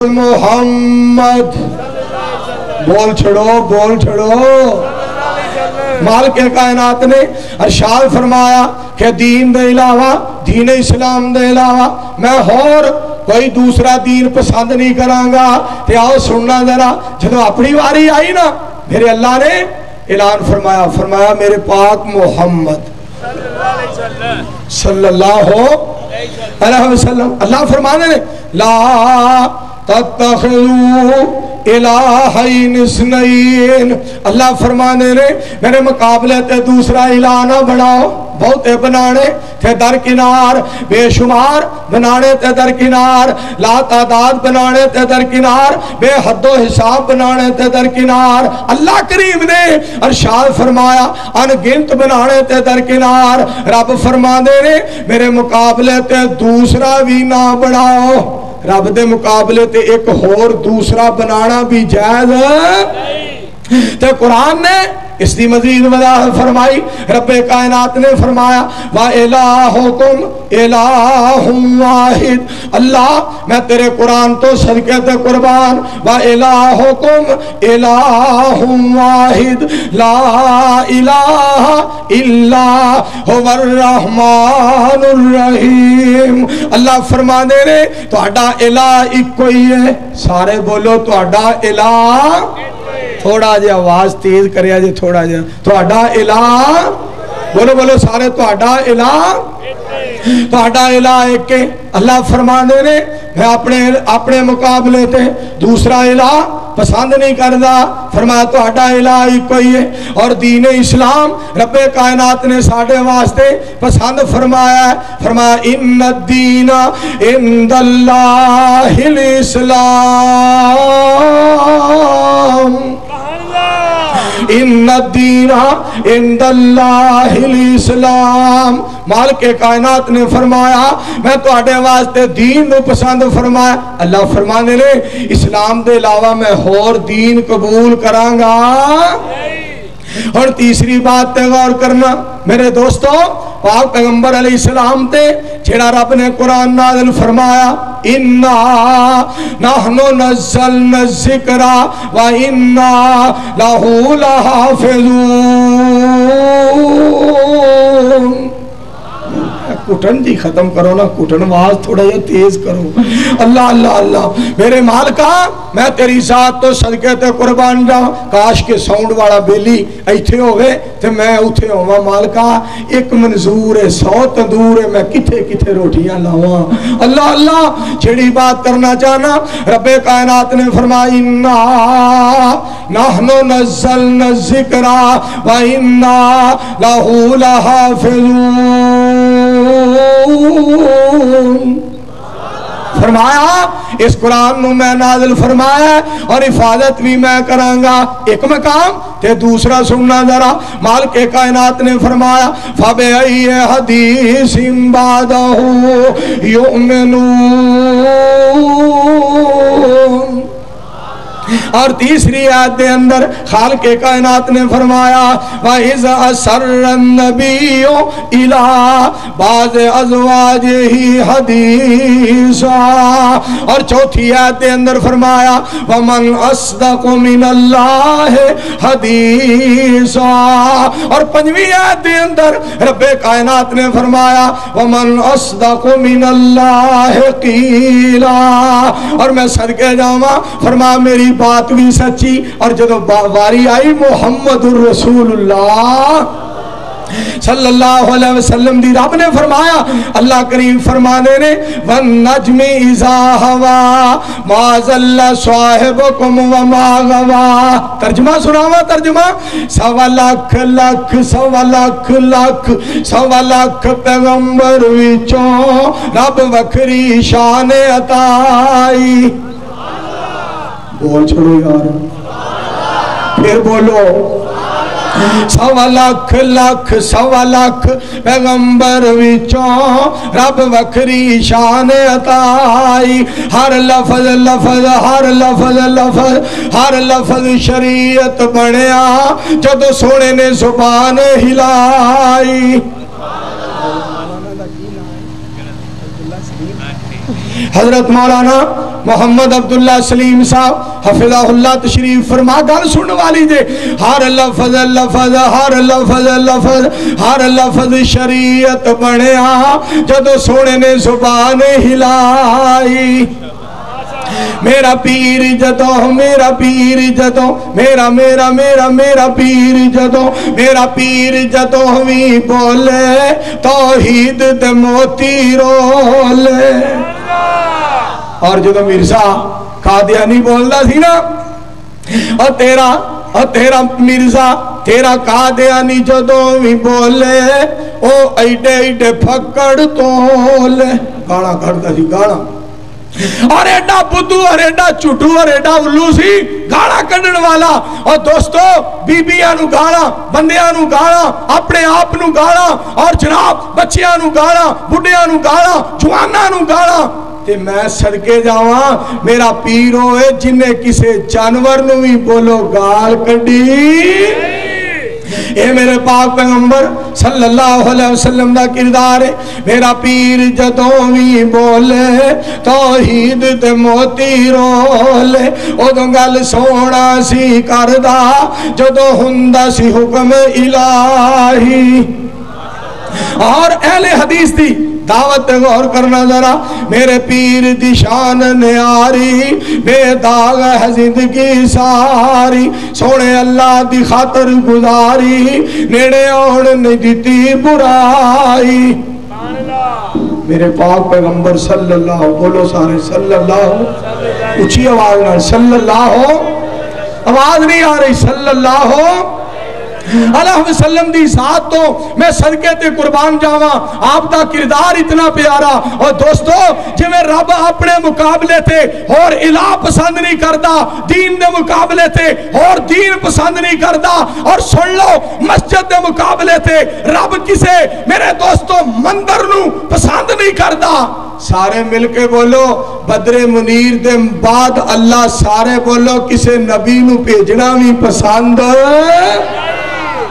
محمد بول چھڑو مالک کائنات نے ارشاد فرمایا کہ دین دے علاوہ دین اسلام دے علاوہ میں اور کوئی دوسرا دین پسند نہیں کرانگا۔ تے آؤ سننا ذرا، جب اپنی واری آئی نا میرے اللہ نے اعلان فرمایا میرے پاک محمد صلی اللہ علیہ وسلم، اللہ فرمانے نے لا تتخذوا الہین اثنین، اللہ فرمانے نے میرے مقابلے تے دوسرا الہ نہ بناؤ، بہتے بنانے تھے درکنار، بے شمار بنانے تھے درکنار، لا تعداد بنانے تھے درکنار، بے حد و حساب بنانے تھے درکنار۔ اللہ کریم نے ارشاد فرمایا ان گنت بنانے تھے درکنار۔ رب فرمانے نے میرے مقابلے تے دوسرا بھی نہ بناؤ، رب دے مقابلے تے ایک اور دوسرا بنانا بھی جائز تے قرآن نے اس دی مزید وضاحت فرمائی۔ رب کائنات نے فرمایا وَإِلَٰهُكُمْ إِلَٰهٌ وَاحِدٌ، اللہ میں تیرے قرآن تو صدقے تے قربان، وَإِلَٰهُكُمْ إِلَٰهٌ وَاحِدٌ لَا إِلَٰهَ إِلَّا هُوَ الرَّحْمَٰنُ الرَّحِيمُ، اللہ فرمانے نے تہاڈا الہ ایک ہی ہے، سارے بولو تہاڈا الہ، تھوڑا جی آواز تیز کریا جی، تھوڑا جی تہاڈا الہ، بولو سارے تہاڈا الہ ایک ہے۔ اللہ فرمانے نے میں اپنے مقابلے تے دوسرا الہ پسند نہیں کردا، فرمایا تہاڈا الہ ایک ہی ہے۔ اور دین اسلام رب کائنات نے ساڈے واسطے پسند فرمایا ہے، فرمایا ان الدین عند اللہ الاسلام، ان الدین عند اللہ الاسلام، مالک کائنات نے فرمایا میں تو آڈے واسطے دین نو پسند فرمایا۔ اللہ فرمانے لے اسلام دے علاوہ میں اور دین قبول کرانگا۔ اور تیسری بات تے غور کرنا میرے دوستو، پاک پیغمبر علیہ السلام تے جیڑا رب نے قرآن نازل فرمایا اِنَّا نَحْنُ نَزَّلْنَا الذِّكْرَ وَإِنَّا لَهُ لَحَافِظُونَ۔ کٹن جی ختم کرو نا، کٹن آواز تھوڑا یہ تیز کرو۔ اللہ اللہ اللہ، میرے مالکا میں تیری ذات تو صدقے تے قربان جاؤں، کاش کے ساؤنڈ والا بیلی ایتھے ہوئے تے میں اتھے ہوا۔ مالکا ایک منظور ہے، 100 تندور ہے، میں کتھے کتھے روٹیاں لاواں۔ اللہ اللہ، چھڑی بات کرنا چاہنا، رب کائنات نے فرمائی اِنَّا نَحْنُ نَزَّلْنَا الذِّكْرَ وَإِنَّا لَهُ لَحَافِظُونَ۔ فرمایا اس قرآن نو میں نازل فرمایا اور حفاظت بھی میں کرانگا۔ ایک مقام تے دوسرا سننا ذرا، مالک کائنات نے فرمایا فَبِأَيِّ حَدِيثٍ بَعْدَهُ يُؤْمِنُونَ۔ اور تیسری آیت دے اندر خالق کائنات نے فرمایا وَإِذْ أَسَرَّ النَّبِيُّ إِلَىٰ بَعْضِ أَزْوَاجِهِ حَدِيثًا، اور چوتھی آیت دے اندر فرمایا وَمَنْ أَصْدَقُ مِنَ اللَّهِ حَدِيثًا، اور پنجویں آیت دے اندر رب کائنات نے فرمایا وَمَنْ أَصْدَقُ مِنَ اللَّهِ قِيلًا۔ اور میں صدقے جاواں، فرمایا میری بات بھی سچی، اور جب واری آئی محمد الرسول اللہ صلی اللہ علیہ وسلم دی، رب نے فرمایا اللہ کریم فرمانے نے وَالنَّجْمِ إِذَا هَوَىٰ مَا ضَلَّ صَاحِبُكُمْ وَمَا غَوَىٰ۔ ترجمہ سناوا، ترجمہ سوا لاکھ لاکھ سوا لاکھ لاکھ سوا لاکھ پیغمبر وچوں رب وکھری شان عطائی۔ بول چھوڑو یار، پھر بولو سوا لاکھ لاکھ سوا لاکھ پیغمبر وچوں رب وکھری شان عطائی۔ ہر لفظ لفظ ہر لفظ لفظ ہر لفظ شریعت بنیا جدو سونے نے زبان ہلائی۔ حضرت مولانا محمد عبداللہ سلیم صاحب حفظہ اللہ تشریف فرما گل سن والی دے ہر لفظ لفظ ہر لفظ لفظ ہر لفظ شریعت بنیا جدو سونے نے زبان ہلائی میرا پیر جدو میرا پیر جدو میرا میرا میرا میرا پیر جدو میرا پیر جدو بھی بولے توحید دے موتی رولے اور جدو مرزا قادیانی بولنا تھی نا اور تیرا مرزا تیرا قادیانی جدو بھی بولے او ایڈے ایڈے پھکڑ تولے گانا کرتا سی گانا اور ایڈا بدو اور ایڈا چٹو اور ایڈا الو سی گانا کرن والا اور دوستو بی بیاں نو گانا بندیاں نو گانا اپنے آپ نو گانا اور جناب بچیاں نو گانا بڑھیاں نو گانا جواناں نو گانا تے میں صدقے جاواں میرا پیر ہوئے جنہیں کسے جانور نو بھی بولو گال کڈی اے میرے پاک پیغمبر صلی اللہ علیہ وسلم دا کردار ہے میرا پیر جدوں بھی بولے توحید تے موتی رولے ادوں گل سونا سی کردا جدوں ہوندا سی حکم الہی اور اہل حدیث دی دعوت غور کرنا ذرا میرے پیر دی شان نیاری بے داغ ہے زندگی ساری سونے اللہ دی خاطر گزاری نیڑے آن نہیں دیتی برائی میرے پاک پیغمبر صلی اللہ بولو سارے صلی اللہ اچھی آواز نہ صلی اللہ آواز نہیں آ رہی صلی اللہ علیہ وسلم دی ذات تو میں صدقے تے قربان جاواں آپ دا کردار اتنا پیارا اور دوستو جو میں رب اپنے مقابلے تے اور الہ پسند نہیں کردا دین دے مقابلے تے اور دین پسند نہیں کردا اور سن لو مسجد دے مقابلے تے رب کسے میرے دوستو مندر نو پسند نہیں کردا سارے مل کے بولو بدر منیر دے بعد اللہ سارے بولو کسے نبی نو بھیجنا بھی پسند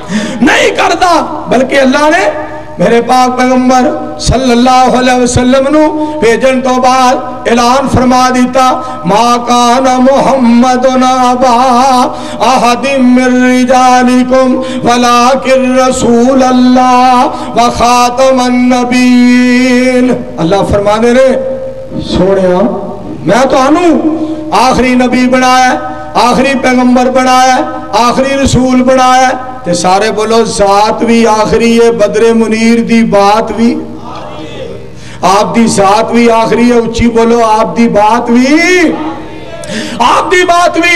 نہیں کردا بلکہ اللہ نے میرے پاک پیغمبر صلی اللہ علیہ وسلم نو بھیجن تو بعد اعلان فرما دیتا ما کان محمد ابا احد من رجالکم ولکن رسول اللہ وخاتم النبیین اللہ فرمانے رہے سوڑیا میں تو آنوں آخری نبی بنایا آخری پیغمبر بنایا آخری رسول بنایا تے سارے بولو ذات بھی آخری ہے بدر منیر دی بات بھی آپ دی ذات بھی آخری ہے اچھی بولو آپ دی بات بھی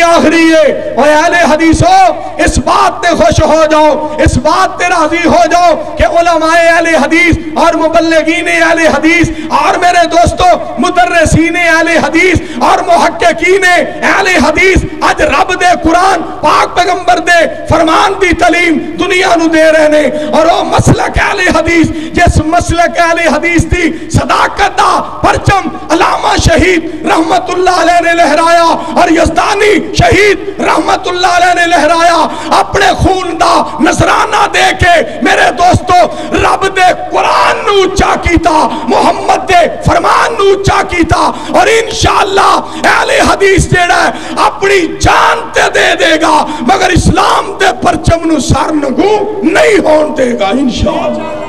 آخری ہے اور اہل حدیثوں اس بات تے خوش ہو جاؤ اس بات تے راضی ہو جاؤ کہ علماء اہل حدیث اور مبلغین اہل حدیث اور میرے دوستو مدرسین اہل حدیث اور محققین اہل حدیث آج رب دے قرآن پاک پیغمبر دے فرمان دی تعلیم دنیا نو دے رہے نے اور وہ مسلک اہل حدیث جس مسلک اہل حدیث دی صداقت دا پرچم علامہ شہید رحمت اللہ علیہ نے لہرایا اور یزدانی شہید رحمت اللہ علیہ نے لہرایا اپنے خون دا نذرانہ دے کے میرے دوستو رب دے قرآن نو اونچا کیتا محمد دے فرمان نو اونچا کیتا اور انشاءاللہ اہل حدیث جیڑا ہے اپنی جان تے دے دے گا مگر اسلام دے پرچم نو سر نگو نہیں ہون دے گا انشاءاللہ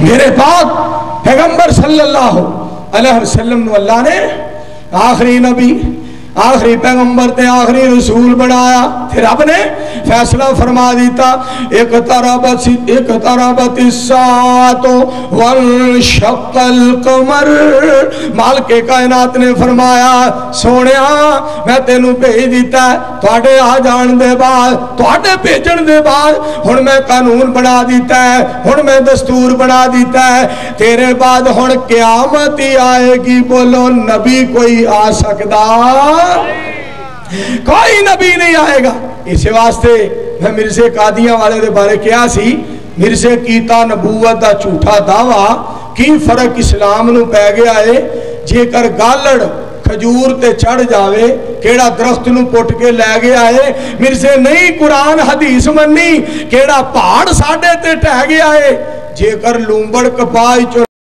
میرے پاک پیغمبر صلی اللہ علیہ وسلم نو اللہ نے آخری نبی آخری پیغمبر تے آخری رسول بنایا پھر رب نے فیصلہ فرما دیتا اقتربت الساعۃ وانشق القمر مالک کائنات نے فرمایا سونیا میں تینوں بھیج دیتا ہے تواڈے آ جان دے بعد تواڈے بھیجن دے بعد ہن میں قانون بنا دیتا ہے ہن میں دستور بنا دیتا ہے تیرے بعد ہن قیامت ہی آئے گی بولو نبی کوئی آ سکدا کوئی نبی نہیں آئے گا اسی واسطے میں مرزے قادیاں والے دے بارے کیا سی مرزے کیتا نبوت دا جھوٹا دعویٰ کی فرق اسلام نو پہ گیا ہے جے کر گالڑ کھجور تے چڑھ جاوے کیڑا درخت نو پٹ کے لے گیا ہے مرزے نہیں قرآن حدیث منی کیڑا پہاڑ ساڑے تے ٹہ گیا ہے جے کر لومبڑ کپائی چو